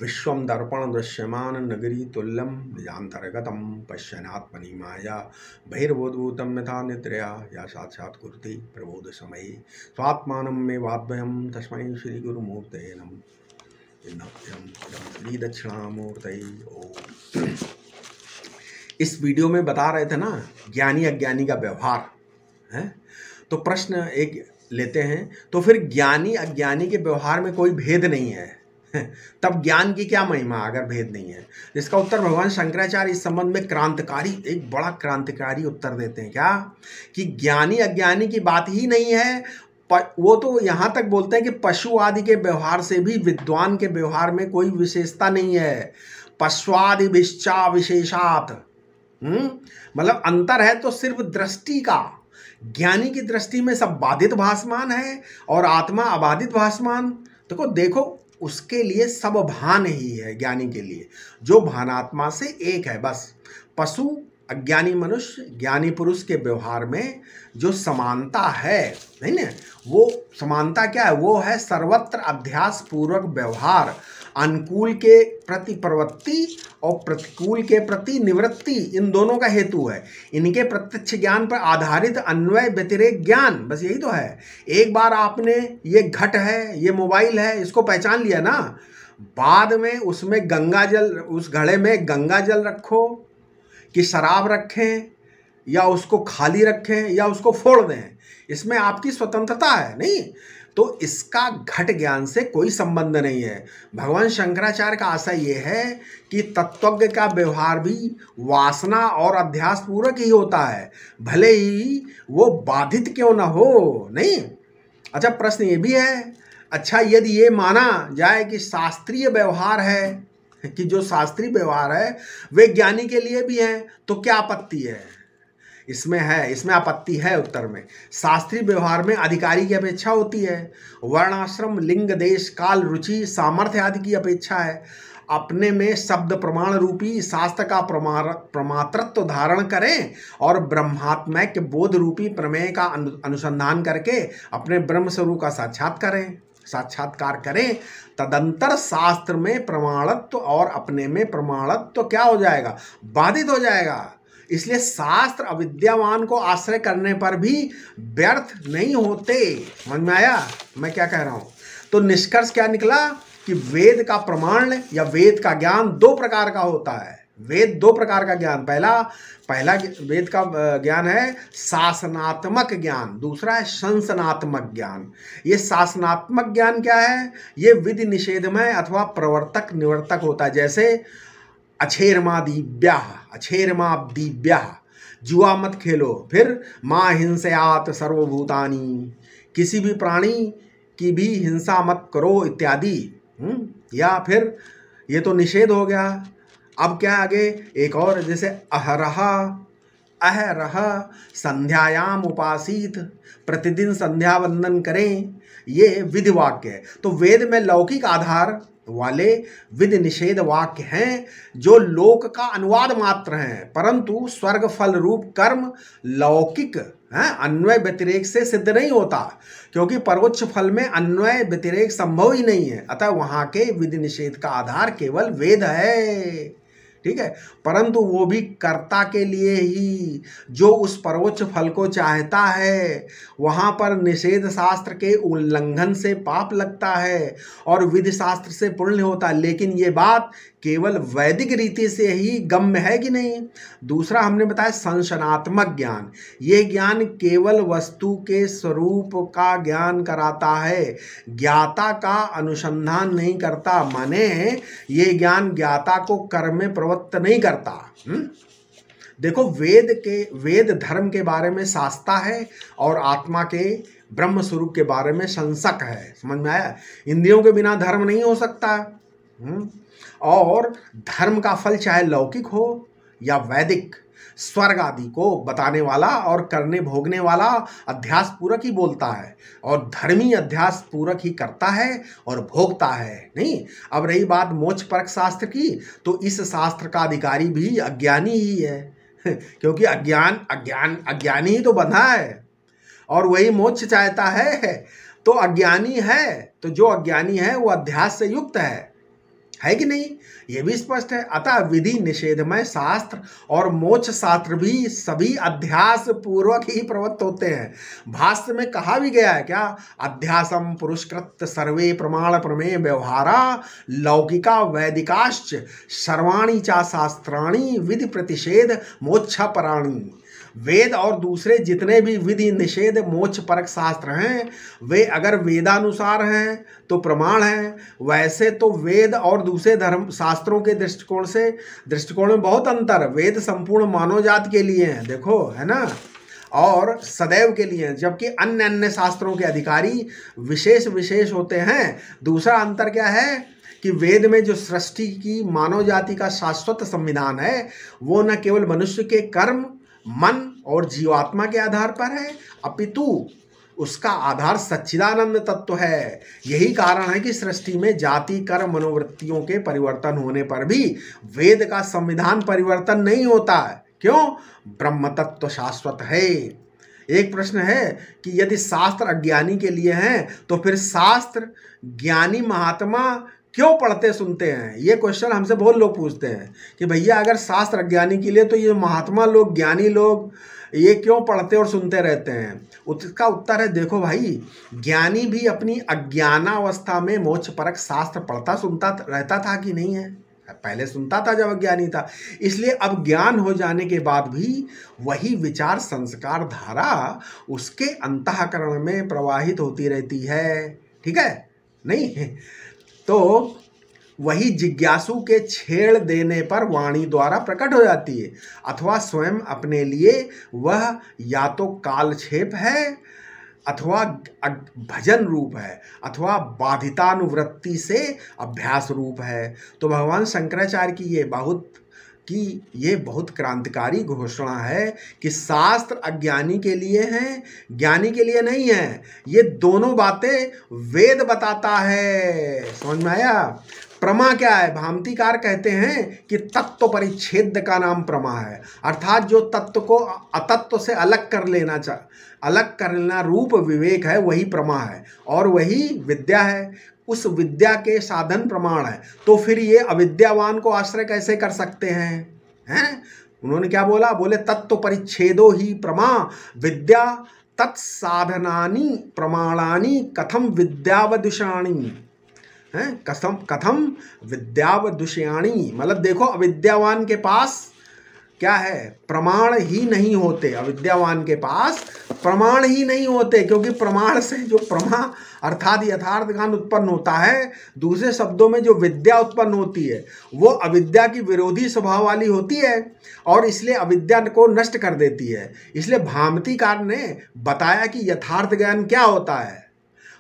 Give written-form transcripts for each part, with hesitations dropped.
विश्वम दर्पण दृश्यमान नगरी तुल्यम निजांतर्गतम पश्यनात्मनि माया बहिर्बोधभूतम यथा निद्रया या साक्षात् कुरुते प्रबोध समये स्वात्मानं मे वाद्वयम तस्मै श्री गुरुमूर्तये नमः श्री दक्षिणामूर्तये ओम। इस वीडियो में बता रहे थे ना ज्ञानी अज्ञानी का व्यवहार है, तो प्रश्न एक लेते हैं, तो फिर ज्ञानी अज्ञानी के व्यवहार में कोई भेद नहीं है तब ज्ञान की क्या महिमा अगर भेद नहीं है। इसका उत्तर भगवान शंकराचार्य इस संबंध में क्रांतिकारी, एक बड़ा क्रांतिकारी उत्तर देते हैं क्या, कि ज्ञानी अज्ञानी की बात ही नहीं है। वो तो यहाँ तक बोलते हैं कि पशु आदि के व्यवहार से भी विद्वान के व्यवहार में कोई विशेषता नहीं है। पश्वादि विश्चा विशेषात, मतलब अंतर है तो सिर्फ दृष्टि का। ज्ञानी की दृष्टि में सब बाधित भासमान है और आत्मा अबाधित भासमान। देखो उसके लिए सब भान ही है, ज्ञानी के लिए जो भानात्मा से एक है बस। पशु अज्ञानी मनुष्य ज्ञानी पुरुष के व्यवहार में जो समानता है नहीं ना, वो समानता क्या है, वो है सर्वत्र अध्यास पूर्वक व्यवहार, अनुकूल के प्रति प्रवृत्ति और प्रतिकूल के प्रति निवृत्ति, इन दोनों का हेतु है। इनके प्रत्यक्ष ज्ञान पर आधारित अन्वय व्यतिरेक ज्ञान, बस यही तो है। एक बार आपने ये घट है, ये मोबाइल है, इसको पहचान लिया ना, बाद में उसमें गंगा जल, उस घड़े में गंगा जल रखो कि शराब रखें या उसको खाली रखें या उसको फोड़ दें, इसमें आपकी स्वतंत्रता है नहीं। तो इसका घट ज्ञान से कोई संबंध नहीं है। भगवान शंकराचार्य का आशय ये है कि तत्वज्ञ का व्यवहार भी वासना और अध्यास पूर्वक ही होता है, भले ही वो बाधित क्यों ना हो नहीं। अच्छा, प्रश्न ये भी है, अच्छा यदि ये माना जाए कि शास्त्रीय व्यवहार है, कि जो शास्त्रीय व्यवहार है वे ज्ञानी के लिए भी है, तो क्या आपत्ति है? इसमें है, इसमें आपत्ति है उत्तर में। शास्त्रीय व्यवहार में अधिकारी की अपेक्षा होती है, वर्णाश्रम लिंग देश काल रुचि सामर्थ्य आदि की अपेक्षा है। अपने में शब्द प्रमाण रूपी शास्त्र का प्रमातृत्व धारण करें और ब्रह्मात्मक बोध रूपी प्रमेय का अनुसंधान करके अपने ब्रह्म स्वरूप का साक्षात्कार करें। तदंतर शास्त्र में प्रमाणत्व और अपने में प्रमाणत्व क्या हो जाएगा, बाधित हो जाएगा। इसलिए शास्त्र अविद्यावान को आश्रय करने पर भी व्यर्थ नहीं होते। समझ में आया मैं क्या कह रहा हूं? तो निष्कर्ष क्या निकला कि वेद का प्रमाण या वेद का ज्ञान दो प्रकार का होता है। वेद दो प्रकार का ज्ञान, पहला वेद का ज्ञान है शासनात्मक ज्ञान, दूसरा है शंसनात्मक ज्ञान। ये शासनात्मक ज्ञान क्या है, ये विधि निषेधमय अथवा प्रवर्तक निवर्तक होता है। जैसे अछेरमा दीव्या, जुआ मत खेलो, फिर माँ हिंसयात सर्वभूतानि, किसी भी प्राणी की भी हिंसा मत करो इत्यादि। या फिर ये तो निषेध हो गया। अब क्या आगे एक और, जैसे अहरह संध्यायाम उपासित, प्रतिदिन संध्या वंदन करें, ये विधि वाक्य है। तो वेद में लौकिक आधार वाले विधि निषेध वाक्य हैं जो लोक का अनुवाद मात्र हैं, परंतु स्वर्ग फल रूप कर्म लौकिक अन्वय व्यतिरेक से सिद्ध नहीं होता, क्योंकि पर्वोच्च फल में अन्वय व्यतिरेक संभव ही नहीं है। अतः वहां के विधि निषेध का आधार केवल वेद है, ठीक है। परंतु वो भी कर्ता के लिए ही, जो उस पर्वोच्च फल को चाहता है। वहां पर निषेध शास्त्र के उल्लंघन से पाप लगता है और विधि शास्त्र से पुण्य होता है, लेकिन ये बात केवल वैदिक रीति से ही गम्य है कि नहीं। दूसरा हमने बताया संशनात्मक ज्ञान, ये ज्ञान केवल वस्तु के स्वरूप का ज्ञान कराता है, ज्ञाता का अनुसंधान नहीं करता। माने ये ज्ञान ज्ञाता को कर्म में प्रवृत्त नहीं करता। देखो वेद धर्म के बारे में शास्ता है और आत्मा के ब्रह्म स्वरूप के बारे में संशक है। समझ में आया? इंद्रियों के बिना धर्म नहीं हो सकता। और धर्म का फल चाहे लौकिक हो या वैदिक, स्वर्ग आदि को बताने वाला और करने भोगने वाला अध्यास पूरक ही बोलता है, और धर्मी अध्यास पूरक ही करता है और भोगता है नहीं। अब रही बात मोक्ष परक शास्त्र की, तो इस शास्त्र का अधिकारी भी अज्ञानी ही है क्योंकि अज्ञानी ही तो बंधा है और वही मोक्ष चाहता है। तो अज्ञानी है, तो जो अज्ञानी है वो अध्यास से युक्त है है कि नहीं? ये भी स्पष्ट है। अतः विधि निषेधमय शास्त्र और मोक्ष शास्त्र भी सभी अध्यास पूर्वक ही प्रवृत्त होते हैं। भाष्य में कहा भी गया है क्या? अध्यासम पुरुषकृत सर्वे प्रमाण प्रमेय व्यवहारा लौकिका वैदिकाश्च सर्वाणी चा शास्त्राणी विधि प्रतिषेध मोक्षपराणी। वेद और दूसरे जितने भी विधि निषेध मोक्ष परक शास्त्र हैं वे अगर वेदानुसार हैं तो प्रमाण हैं। वैसे तो वेद और दूसरे धर्म शास्त्रों के दृष्टिकोण में बहुत अंतर। वेद संपूर्ण मानव जाति के लिए हैं, देखो, है ना, और सदैव के लिए हैं, जबकि अन्य अन्य शास्त्रों के अधिकारी विशेष होते हैं। दूसरा अंतर क्या है कि वेद में जो सृष्टि की मानव जाति का शाश्वत संविधान है वो न केवल मनुष्य के कर्म, मन और जीवात्मा के आधार पर है, अपितु उसका आधार सच्चिदानंद तत्व है। यही कारण है कि सृष्टि में जाति, कर्म, मनोवृत्तियों के परिवर्तन होने पर भी वेद का संविधान परिवर्तन नहीं होता है। क्यों? ब्रह्म तत्व शाश्वत है। एक प्रश्न है कि यदि शास्त्र अज्ञानी के लिए हैं तो फिर शास्त्र ज्ञानी महात्मा क्यों पढ़ते सुनते हैं? ये क्वेश्चन हमसे बहुत लोग पूछते हैं कि भैया अगर शास्त्र अज्ञानी के लिए तो ये महात्मा लोग, ज्ञानी लोग ये क्यों पढ़ते और सुनते रहते हैं? उसका उत्तर है, देखो भाई, ज्ञानी भी अपनी अज्ञानावस्था में मोक्ष परक शास्त्र पढ़ता सुनता रहता था कि नहीं है? पहले सुनता था जब अज्ञानी था। इसलिए अब ज्ञान हो जाने के बाद भी वही विचार संस्कार धारा उसके अंतःकरण में प्रवाहित होती रहती है। ठीक है? नहीं तो वही जिज्ञासु के छेड़ देने पर वाणी द्वारा प्रकट हो जाती है, अथवा स्वयं अपने लिए वह या तो कालक्षेप है अथवा भजन रूप है अथवा बाधितानुवृत्ति से अभ्यास रूप है। तो भगवान शंकराचार्य की ये बहुत क्रांतिकारी घोषणा है कि शास्त्र अज्ञानी के लिए हैं, ज्ञानी के लिए नहीं है। ये दोनों बातें वेद बताता है। समझ में आया? प्रमा क्या है? भामतीकार कहते हैं कि तत्व परिच्छेद का नाम प्रमा है, अर्थात जो तत्व को अतत्व से अलग करना रूप विवेक है, वही प्रमा है और वही विद्या है। उस विद्या के साधन प्रमाण है। तो फिर ये अविद्यावान को आश्रय कैसे कर सकते हैं? उन्होंने क्या बोला? बोले तत्व परिच्छेदो ही प्रमा विद्या तत्साधनानि प्रमाणानि कथम विद्यावदुषाणी हैं, कथम विद्यावदुषयाणी। मतलब देखो, अविद्यावान के पास क्या है? प्रमाण ही नहीं होते। अविद्यावान के पास प्रमाण ही नहीं होते, क्योंकि प्रमाण से जो प्रमा अर्थात यथार्थ ज्ञान उत्पन्न होता है, दूसरे शब्दों में जो विद्या उत्पन्न होती है वो अविद्या की विरोधी स्वभाव वाली होती है और इसलिए अविद्या को नष्ट कर देती है। इसलिए भामतीकार ने बताया कि यथार्थ ज्ञान क्या होता है।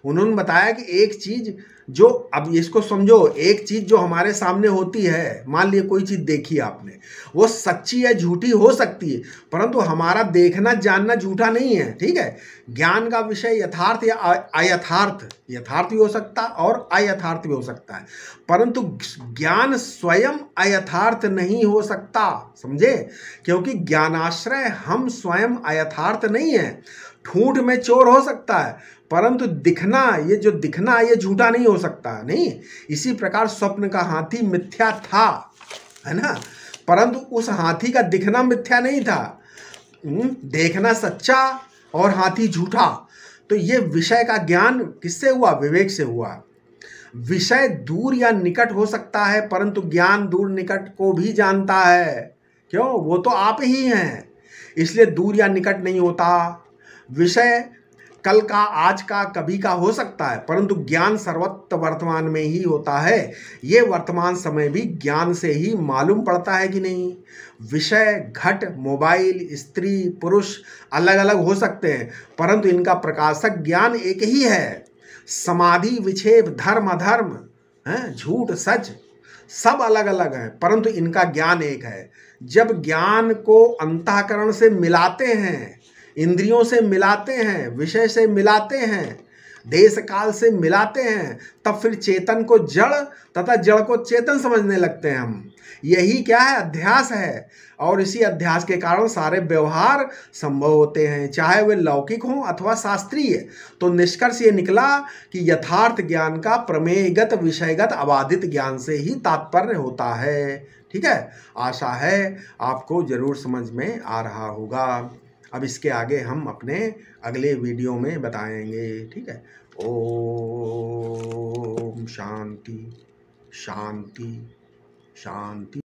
उन्होंने बताया कि एक चीज जो, अब इसको समझो, एक चीज जो हमारे सामने होती है, मान लिया कोई चीज देखी आपने, वो सच्ची या झूठी हो सकती है, परंतु हमारा देखना जानना झूठा नहीं है। ठीक है? ज्ञान का विषय यथार्थ या यथार्थ भी हो सकता और अयथार्थ भी हो सकता है, परंतु ज्ञान स्वयं अयथार्थ नहीं हो सकता। समझे? क्योंकि ज्ञानाश्रय हम स्वयं अयथार्थ नहीं है। ठूंठ में चोर हो सकता है, परंतु ये जो दिखना ये झूठा नहीं हो सकता। नहीं, इसी प्रकार स्वप्न का हाथी मिथ्या था, है ना, परंतु उस हाथी का दिखना मिथ्या नहीं था। देखना सच्चा और हाथी झूठा। तो ये विषय का ज्ञान किससे हुआ? विवेक से हुआ। विषय दूर या निकट हो सकता है, परंतु ज्ञान दूर निकट को भी जानता है। क्यों? वो तो आप ही हैं, इसलिए दूर या निकट नहीं होता। विषय कल का, आज का, कभी का हो सकता है, परंतु ज्ञान सर्वत्र वर्तमान में ही होता है। ये वर्तमान समय भी ज्ञान से ही मालूम पड़ता है कि नहीं? विषय, घट, मोबाइल, स्त्री, पुरुष अलग अलग हो सकते हैं, परंतु इनका प्रकाशक ज्ञान एक ही है। समाधि, विक्षेप, धर्म, अधर्म, झूठ, सच सब अलग अलग हैं, परंतु इनका ज्ञान एक है। जब ज्ञान को अंतःकरण से मिलाते हैं, इंद्रियों से मिलाते हैं, विषय से मिलाते हैं, देश काल से मिलाते हैं, तब फिर चेतन को जड़ तथा जड़ को चेतन समझने लगते हैं हम। यही क्या है? अध्यास है। और इसी अध्यास के कारण सारे व्यवहार संभव होते हैं, चाहे वे लौकिक हों अथवा शास्त्रीय। तो निष्कर्ष ये निकला कि यथार्थ ज्ञान का प्रमेयगत विषयगत अबाधित ज्ञान से ही तात्पर्य होता है। ठीक है, आशा है आपको जरूर समझ में आ रहा होगा। अब इसके आगे हम अपने अगले वीडियो में बताएंगे। ठीक है, ओम शांति शांति शांति।